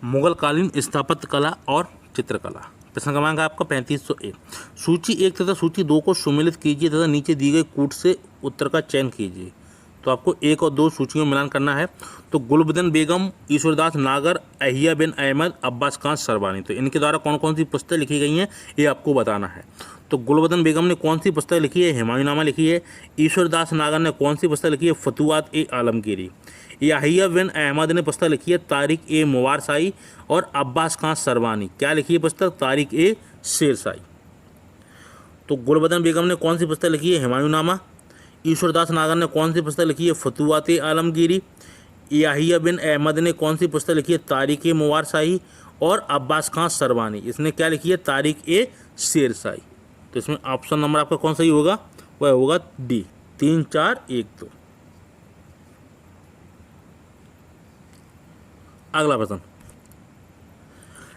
मुगलकालीन स्थापत्य कला और चित्रकला। प्रश्न क्रमांक आपका 3501। सूची 1 तथा सूची 2 को सुमेलित कीजिए तथा नीचे दी गई कूट से उत्तर का चयन कीजिए। तो आपको 1 और 2 सूचियों में मिलान करना है। तो गुलबदन बेगम, ईश्वरदास नागर, अहिया बिन अहमद, अब्बास खान सरवानी, तो इनके द्वारा कौन कौन सी पुस्तक लिखी गई हैं ये आपको बताना है। तो गुलबदन बेगम ने कौन सी पुस्तक लिखी है? हुमायूंनामा लिखी है। ईश्वरदास नागर ने कौन सी पुस्तक लिखी है? फतुहात ए आलमगीरी। याहिया बिन अहमद ने पुस्तक लिखी है तारिक ए मुवारशाही। और अब्बास खान सरवानी क्या लिखी है पुस्तक? तारिक ए शेरशाही। तो गुलबदन बेगम ने कौन सी पुस्तक लिखी है? हुमायूंनामा। ईश्वरदास नागर ने कौन सी पुस्तक लिखी है? फतुहात ए आलमगीरी। याहिया बिन अहमद ने कौन सी पुस्तक लिखी है? तारिक ए मुवारशाही। और अब्बास खान सरवानी इसने क्या लिखी है? तारिक ए शेरशाही। तो इसमें ऑप्शन नंबर आपका कौन सही होगा? वह होगा डी, 3, 4, 1, 2। अगला प्रश्न,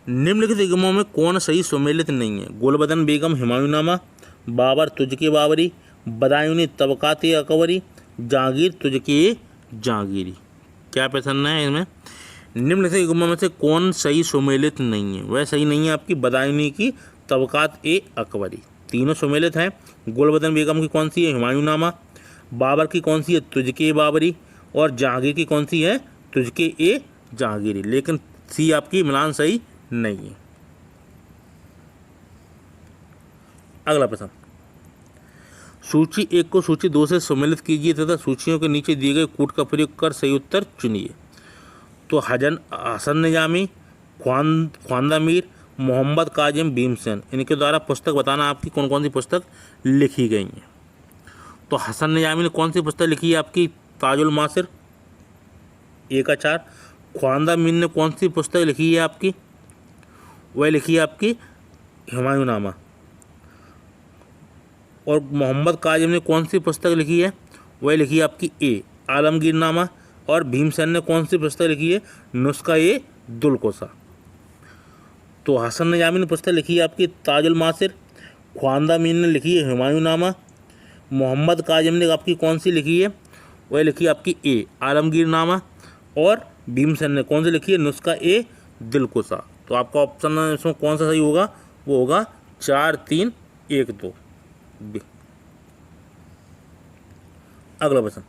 निम्नलिखित निगमों में कौन सही सुमेलित नहीं है? गुलबदन बेगम हुमायूंनामा, बाबर तुझके बाबरी, बदायूनी तबकात अकबरी, जहांगीर तुझके जहांगीरी। क्या प्रश्न है इसमें? निम्नलिखित निगमों में से कौन सही सुमेलित नहीं है? वह सही नहीं है आपकी बदायूनी की तबकात ए अकबरी। तीनों सुमेलित हैं। गुलबदन बेगम की कौन सी है? हुमायूंनामा। बाबर की कौन सी है? तुझके बाबरी। और जहांगीर की कौन सी है? तुझके ए जहांगीरी। लेकिन सी आपकी मिलान सही नहीं है। अगला प्रश्न, सूची 1 को सूची 2 से सम्मिलित कीजिए तथा सूचियों के नीचे दिए गए कूट का प्रयोग कर सही उत्तर चुनिए। तो हसन निजामी, ख्वांदा मीर, मोहम्मद काजिम भीमसेन, इनके द्वारा पुस्तक बताना आपकी कौन कौन सी पुस्तक लिखी गई हैं। तो हसन निजामी ने कौन सी पुस्तक लिखी है आपकी? ताजुल मासिर 1-4। ख्वांदा मीर ने कौन सी पुस्तक लिखी है आपकी? वह लिखी है आपकी हुमायूंनामा। और मोहम्मद काजिम ने कौन सी पुस्तक लिखी है? वह लिखी है आपकी ए आलमगीरनामा। और भीमसेन ने कौन सी पुस्तक लिखी है? नुस्खा ए दुलकोसा। तो हसन निजामी ने पुस्तक लिखी है आपकी ताजुल मासिर, ख्वांदा मीर ने लिखी है हुमायूंनामा, मोहम्मद काजिम ने आपकी कौन सी लिखी है? वह लिखी है आपकी ए आलमगीरनामा। और भीमसेन ने कौन सी लिखी है? नुस्खा ए दिलकुशा। तो आपका ऑप्शन इसमें कौन सा सही होगा? वो होगा 4, 3, 1, 2 बी। अगला प्रश्न,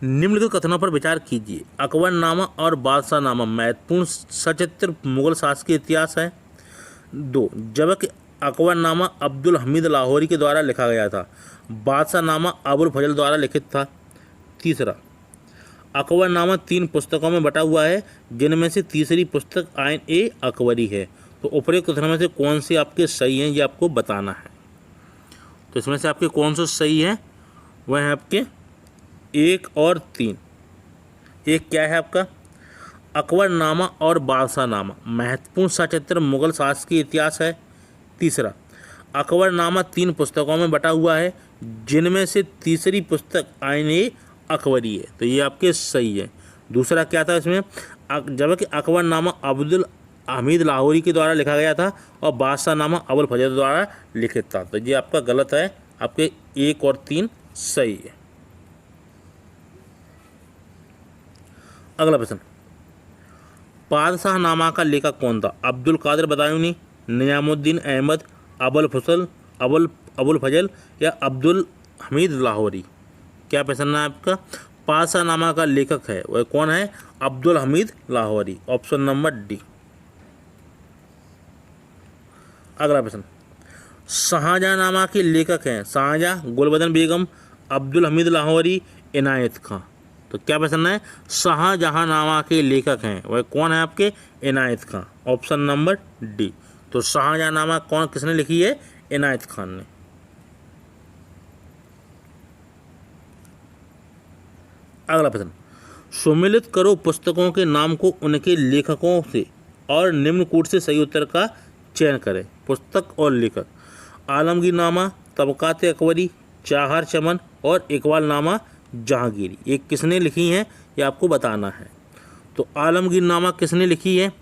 निम्नलिखित कथनों पर विचार कीजिए। अकबरनामा और बादशाहनामा महत्वपूर्ण सचित्र मुगल शासकीय इतिहास है। 2, जबकि अकबरनामा अब्दुल हमीद लाहौरी के द्वारा लिखा गया था, बादशाहनामा अबुल फजल द्वारा लिखित था। 3, अकबरनामा 3 पुस्तकों में बटा हुआ है, जिनमें से तीसरी पुस्तक आइन ए अकबरी है। तो उपरोक्त कथनों में से कौन से आपके सही हैं ये आपको बताना है। तो इसमें से आपके कौन से सही हैं? वह है आपके 1 और 3। एक क्या है आपका? अकबरनामा और बादशाहनामा महत्वपूर्ण सचित्र मुगल शासकीय इतिहास है। 3, अकबरनामा 3 पुस्तकों में बटा हुआ है, जिनमें से तीसरी पुस्तक आइन ए अकबरी है। तो ये आपके सही है। दूसरा क्या था इसमें? जबकि अकबरनामा अब्दुल हमीद लाहौरी के द्वारा लिखा गया था और बादशाहनामा अबुल फजल द्वारा लिखित था। तो ये आपका गलत है। आपके 1 और 3 सही है। अगला प्रश्न, बादशाहनामा का लेखक कौन था? अब्दुल कादिर बदायूनी, निजामुद्दीन अहमद, अबुल फजल या अब्दुल हमीद लाहौरी। क्या प्रश्न है आपका? बादशाहनामा का लेखक है वह कौन है? Abdul Hamid Lahori. Option number D. अगला प्रश्न, शाहजहाँनामा के लेखक हैं शाहजहाँ, गुलबदन बेगम, अब्दुल हमीद लाहौरी, इनायत खां। तो क्या प्रश्न है? शाहजहाँनामा के लेखक हैं वह कौन है आपके? Inayat Khan. Option number D. तो शाहजहाँनामा कौन किसने लिखी है? इनायत खान ने। अगला प्रश्न, सुमेलित करो पुस्तकों के नाम को उनके लेखकों से और निम्न कूट से सही उत्तर का चयन करें। पुस्तक और लेखक: आलमगीरनामा, तबकात अकबरी, चाहर चमन और इकबालनामा जहांगीरी। ये किसने लिखी हैं ये आपको बताना है। तो आलमगीरनामा किसने लिखी है?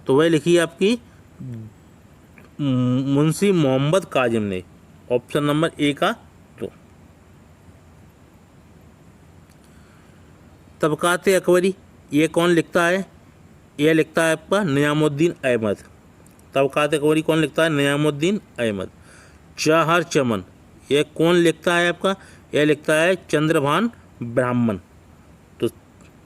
तो वह लिखी है आपकी मुंशी मोहम्मद काजिम ने। ऑप्शन नंबर ए का। तो तबकात अकबरी ये कौन लिखता है? यह लिखता है आपका नियामुद्दीन अहमद। तबकात अकबरी कौन लिखता है? नियामुद्दीन अहमद। चाहर चमन यह कौन लिखता है आपका? यह लिखता है चंद्रभान ब्राह्मण। तो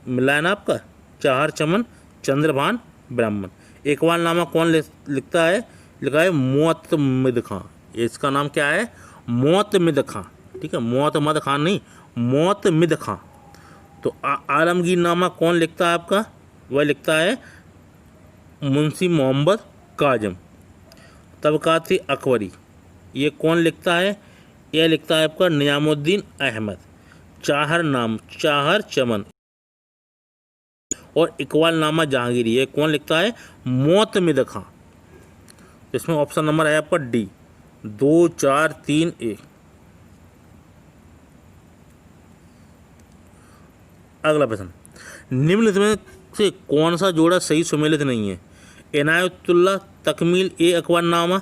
मिला है ना आपका, चाहर चमन चंद्रभान ब्राह्मण। इकबाल नामा कौन लिखता है? लिखा है मोअत्तमिद खां। इसका नाम क्या है? मोअत्तमिद खां। ठीक है, मोअत्तमद खान नहीं, मोअत्तमिद खां। तो आलमगीर नामा कौन लिखता है आपका? वह लिखता है मुंशी मोहम्मद काजम। तबकात अकबरी ये कौन लिखता है? यह लिखता है आपका नियामुद्दीन अहमद। चाहर चमन और इकबाल नामा जहांगीरी ये कौन लिखता है? मोअत्तमिद खां। इसमें ऑप्शन नंबर है आपका डी, 2, 4, 3 ए। अगला प्रश्न, निम्नलिखित में से कौन सा जोड़ा सही सुमेलित नहीं है? इनायतुल्लाह तकमील ए अकबरनामा,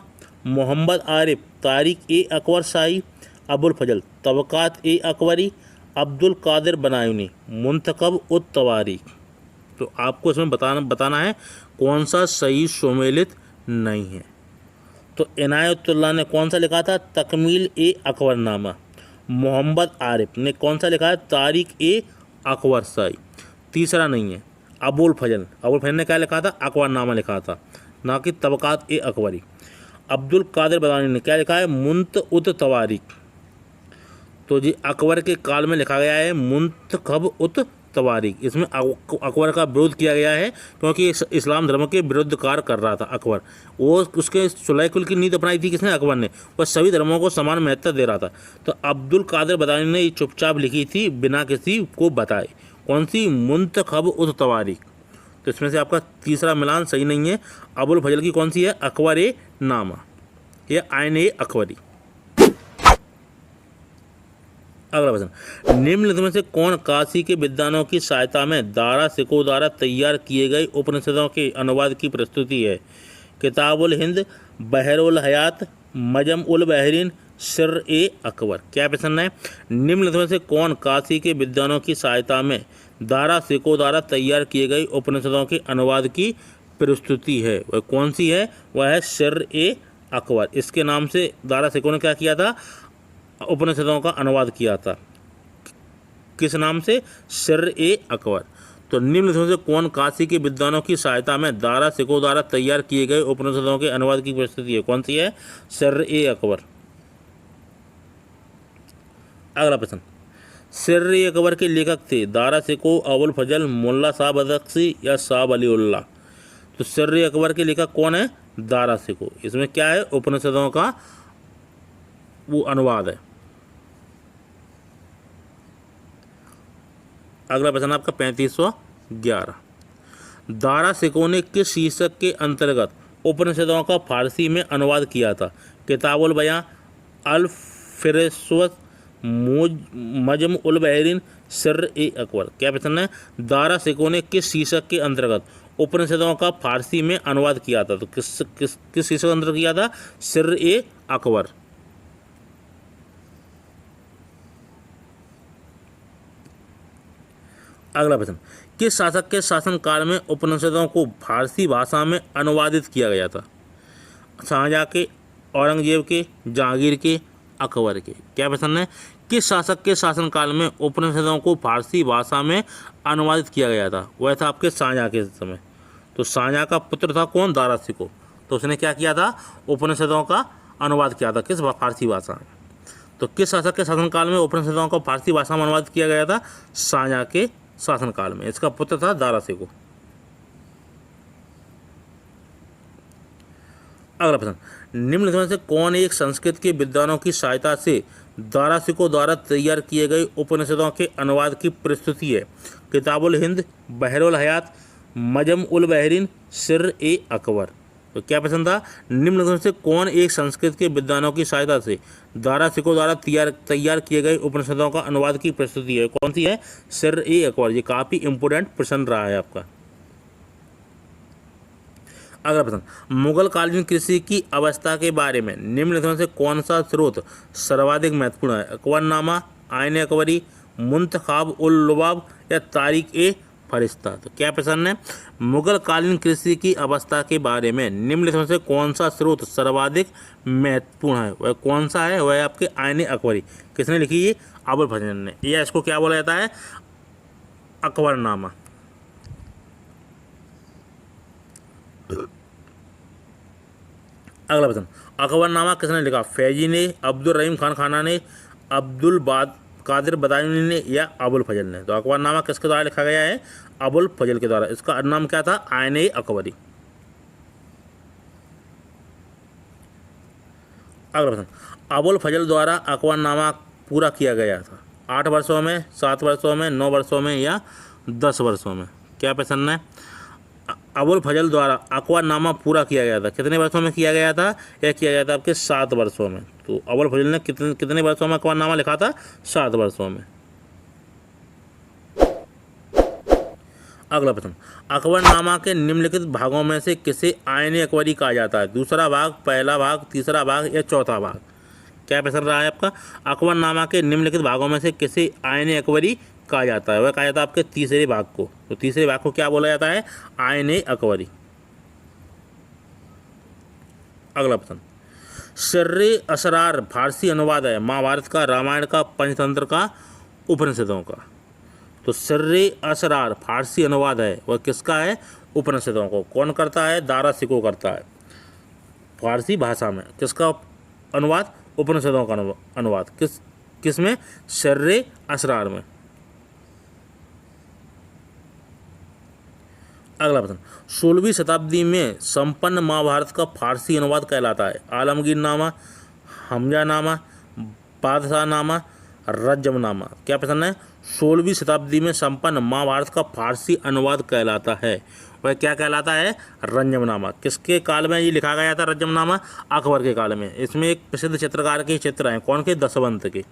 मोहम्मद आरिफ तारिक ए अकबर शाही, अबुल फजल तबकात ए अकबरी, अब्दुल कादिर बनायूनी मुंतखब उत तवारीख। तो आपको इसमें बताना है कौन सा सही सुमेलित नहीं है। तो इनायतुल्लाह ने कौन सा लिखा था? तकमील ए अकबरनामा। मोहम्मद आरिफ ने कौन सा लिखा है? तारिक ए अकबर शाही। तीसरा नहीं है अबुल फजल ने क्या लिखा था? अकबरनामा लिखा था, ना कि तबकात ए अकबरी। अब्दुल कादिर बदानी ने क्या लिखा है? मुंत उत तवारीख। तो जी अकबर के काल में लिखा गया है मुंतखब उत तवारीख। इसमें अकबर का विरोध किया गया है क्योंकि इस्लाम धर्म के विरुद्ध कार्य कर रहा था अकबर। वो उसके सुलह कुल की नीति अपनाई थी किसने? अकबर ने। वह सभी धर्मों को समान महत्व दे रहा था। तो अब्दुल कादिर बदानी ने चुपचाप लिखी थी बिना किसी को बताए। कौन सी? मुंतखब उत तवारीख। तो इसमें से आपका तीसरा मिलान सही नहीं है। अबुल फजल की कौन सी है? अकबर ए नामा या आइन ए अकबरी। अगला प्रश्न, निम्नलिखित में से कौन काशी के विद्वानों की सहायता में दारा सिको द्वारा तैयार किए गए उपनिषदों के अनुवाद की प्रस्तुति है? किताबुल हिंद, बहरुल हयात, मजम उल बहरीन, सिर ए अकबर। क्या प्रश्न है? निम्नलिखित में से कौन काशी के विद्वानों की सहायता में दारा सिको द्वारा तैयार किए गए उपनिषदों के अनुवाद की प्रस्तुति है? वह कौन सी है? वह है सिर ए अकबर। इसके नाम से दारा सिको ने क्या किया था? उपनिषदों का अनुवाद किया था। किस नाम से? सिर ए अकबर। तो निम्नलिखित में से कौन काशी के विद्वानों की सहायता में दारा सिको द्वारा तैयार किए गए उपनिषदों के अनुवाद की प्रस्तुति है? कौन सी है? सिर ए अकबर। अगला प्रश्न, सिर ए अकबर के लेखक थे दारा सिको, अबुल फजल, मुल्ला साहब बदख्शी या साहब अलीउल्लाह। तो सिर ए अकबर के लेखक कौन है? दारा सिको। इसमें क्या है? उपनिषदों का वो अनुवाद है। अगला प्रश्न आपका 3511, दारा सिको ने किस शीर्षक के अंतर्गत उपनिषदों का फारसी में अनुवाद किया था? किताबुल बयां, अल फिरसवत, मजम उल बहरीन, सिर ए अकबर। क्या प्रश्न है? दारा सिको ने किस शीर्षक के अंतर्गत उपनिषदों का फारसी में अनुवाद किया था? तो किस शीर्षक के अंतर्गत किया था? सिर ए अकबर। अगला प्रश्न, किस शासक के शासनकाल में उपनिषदों को फारसी भाषा में अनुवादित किया गया था? शाहजहाँ के, औरंगजेब के, जहांगीर के, अकबर के। क्या प्रश्न है? किस शासक के शासनकाल में उपनिषदों को फारसी भाषा में अनुवादित किया गया था? वह था आपके शाहजहाँ के समय। तो शाहजहाँ का पुत्र था कौन? दारा सिको। तो उसने क्या किया था? उपनिषदों का अनुवाद किया था। किस? फारसी भाषा में। तो किस शासक के शासनकाल में उपनिषदों को फारसी भाषा में अनुवादित किया गया था? शाहजहाँ के शासनकाल में। इसका पुत्र था दारा सिको। अगला प्रश्न, निम्नलिखित में से कौन एक संस्कृत के विद्वानों की सहायता से दारा सिको द्वारा तैयार किए गए उपनिषदों के अनुवाद की प्रस्तुति है? किताबुल हिंद, बहरुल हयात, मजम उल बहरीन, सिर ए अकबर। तो क्या प्रश्न था? निम्नलिखित में से कौन एक संस्कृत के विद्वानों की सहायता से दारा सिको द्वारा तैयार किए गए उपनिषदों का अनुवाद की प्रस्तुति है? कौन सी है? सिर ए अकबर। ये काफ़ी इंपोर्टेंट प्रश्न रहा है आपका। अगला प्रश्न, मुगल कालीन कृषि की अवस्था के बारे में निम्नलिखित में से कौन सा स्रोत सर्वाधिक महत्वपूर्ण है? अकबरनामा, आइन अकबरी, मुंतखाब उल लुबाब या तारीख ए फरिश्ता। तो क्या प्रश्न है, मुगल कालीन कृषि की अवस्था के बारे में निम्नलिखित में से कौन सा स्रोत सर्वाधिक महत्वपूर्ण है? वह कौन सा है? वह है आपके आईन अकबरी। किसने लिखी? ये अबुल फजल ने। या इसको क्या बोला जाता है? अकबरनामा। अगला प्रश्न, अकबरनामा किसने लिखा? फैजी ने, अब्दुल रहीम खान खाना ने, अब्दुल कादिर बदायूनी ने या अबुल फजल ने? तो अकबरनामा किसके द्वारा लिखा गया है? अबुल फजल के द्वारा। इसका नाम क्या था? आईन अकबरी। अगला प्रश्न, अबुल फजल द्वारा अकबरनामा पूरा किया गया था 8 वर्षों में, 7 वर्षों में, 9 वर्षों में या 10 वर्षों में? क्या प्रश्न है, अबुल फजल द्वारा अकबरनामा पूरा किया गया था कितने वर्षों में किया गया था? यह किया गया था आपके 7 वर्षों में। तो अबुल फजल ने कितने वर्षों में अकबरनामा लिखा था? 7 वर्षों में। अगला प्रश्न, अकबरनामा के निम्नलिखित भागों में से किसे आईन अकबरी कहा जाता है? दूसरा भाग, पहला भाग, तीसरा भाग या चौथा भाग? क्या प्रश्न रहा है आपका? अकबरनामा के निम्नलिखित भागों में से किसे आईन अकबरी कहा जाता है? वह कहा जाता है आपके तीसरे भाग को। तो तीसरे भाग को क्या बोला जाता है? आईन अकबरी। अगला प्रश्न, सर्रे असरार फारसी अनुवाद है महाभारत का, रामायण का, पंचतंत्र का, उपनिषदों का? तो सर्रे असरार फारसी अनुवाद है वह किसका है? उपनिषदों को। कौन करता है? दारा सिको करता है फारसी भाषा में। किसका अनुवाद? उपनिषदों का अनुवाद। किसमें? सर्रे असरार में। अगला प्रश्न, 16वीं शताब्दी में संपन्न महाभारत का फारसी अनुवाद कहलाता है आलमगीरनामा, हमजानामा, बादशाहनामा, रज्जमनामा? क्या प्रश्न है? 16वीं शताब्दी में संपन्न महाभारत का फारसी अनुवाद कहलाता है वह क्या कहलाता है? रज्जमनामा। किसके काल में ये लिखा गया था रज्जमनामा? अकबर के काल में। इसमें एक प्रसिद्ध चित्रकार के चित्र हैं। कौन के? दशवंत के।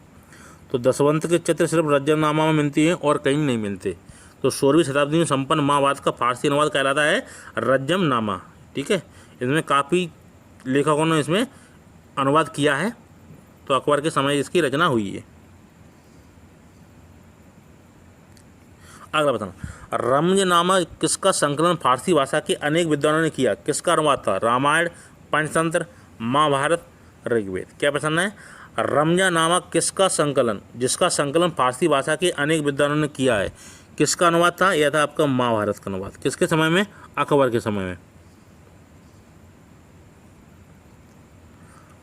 तो दशवंत के चित्र सिर्फ रज्जमनामा में मिलती हैं और कहीं नहीं मिलते। तो 16वीं शताब्दी में संपन्न महाभारत का फारसी अनुवाद कहलाता है रज्जमनामा। ठीक है, इसमें काफ़ी लेखकों ने इसमें अनुवाद किया है। तो अकबर के समय इसकी रचना हुई है। अगला प्रश्न, रमज़नामा किसका संकलन फारसी भाषा के अनेक विद्वानों ने किया? किसका अनुवाद था? रामायण, पंचतंत्र, महाभारत, ऋग्वेद? क्या प्रश्न है? रमज़नामा किसका संकलन, जिसका संकलन फारसी भाषा के अनेक विद्वानों ने किया है, किसका अनुवाद था? यह था आपका महाभारत का अनुवाद। किसके समय में? अकबर के समय में।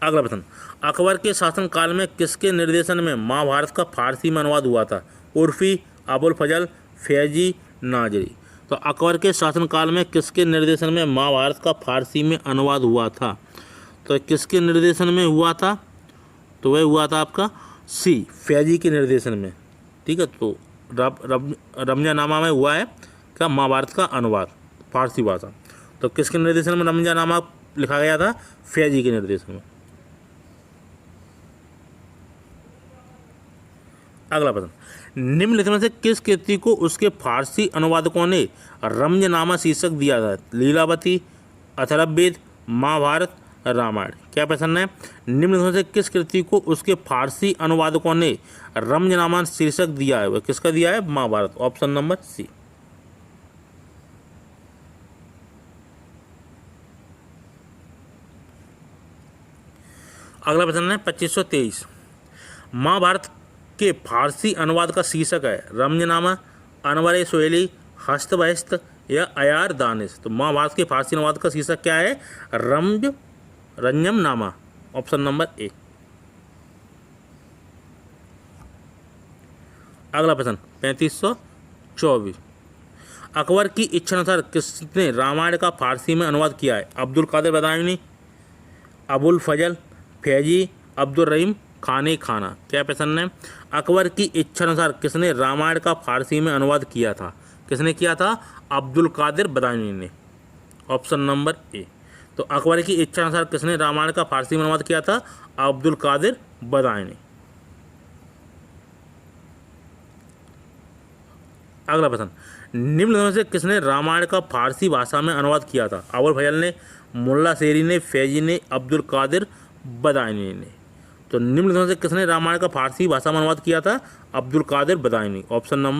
अगला प्रश्न, अकबर के शासनकाल में किसके निर्देशन में महाभारत का फारसी में अनुवाद हुआ था? उर्फी, अबुल फजल, फैजी, नाजरी? तो अकबर के शासनकाल में किसके निर्देशन में महाभारत का फारसी में अनुवाद हुआ था? तो किसके निर्देशन में हुआ था? तो वह हुआ था आपका सी, फैजी के निर्देशन में। ठीक है, तो रमज़नामा में हुआ है क्या? महाभारत का अनुवाद फारसी भाषा। तो किसके निर्देशन में रमज़नामा लिखा गया था? फैजी के निर्देशन में। अगला प्रश्न, निम्नलिखित में से किस कृति को उसके फारसी अनुवादकों ने रमज़नामा शीर्षक दिया था? लीलावती, अथर्ववेद, महाभारत, रामायण? क्या प्रश्न है? निम्नलिखित में से किस कृति को उसके फारसी अनुवादकों ने रमज़नामा शीर्षक दिया है? वह किसका दिया है? महाभारत। Option number C. अगला प्रश्न है 2523, महाभारत के फारसी अनुवाद का शीर्षक है रमज़नामा, अनवर सोहेली, हस्तबहस्त या अयार दानिश? तो महाभारत के फारसी अनुवाद का शीर्षक क्या है? रमज़नामा। Option number A. अगला प्रश्न 3524, अकबर की इच्छानुसार किसने रामायण का फारसी में अनुवाद किया है? अब्दुल कादिर बदायूनी, अबुल फजल, फैजी, अब्दुल रहीम खाना? क्या प्रश्न है? अकबर की इच्छानुसार किसने रामायण का फारसी में अनुवाद किया था? किसने किया था? अब्दुल कादिर बदायूनी ने। ऑप्शन नंबर ए। तो अकबर की इच्छानुसार किसने रामायण का फारसी में अनुवाद किया था? अब्दुल कादिर बदायूनी। अगला प्रश्न, निम्न में से किसने रामायण का फारसी भाषा में अनुवाद किया था? अबुल फजल ने, मुल्ला शेरी ने, फैजी ने, अब्दुल कादिर बदायूनी ने? तो निम्न में से किसने रामायण का फारसी भाषा में अनुवाद किया था? अब्दुल कादिर बदायूनी। Option number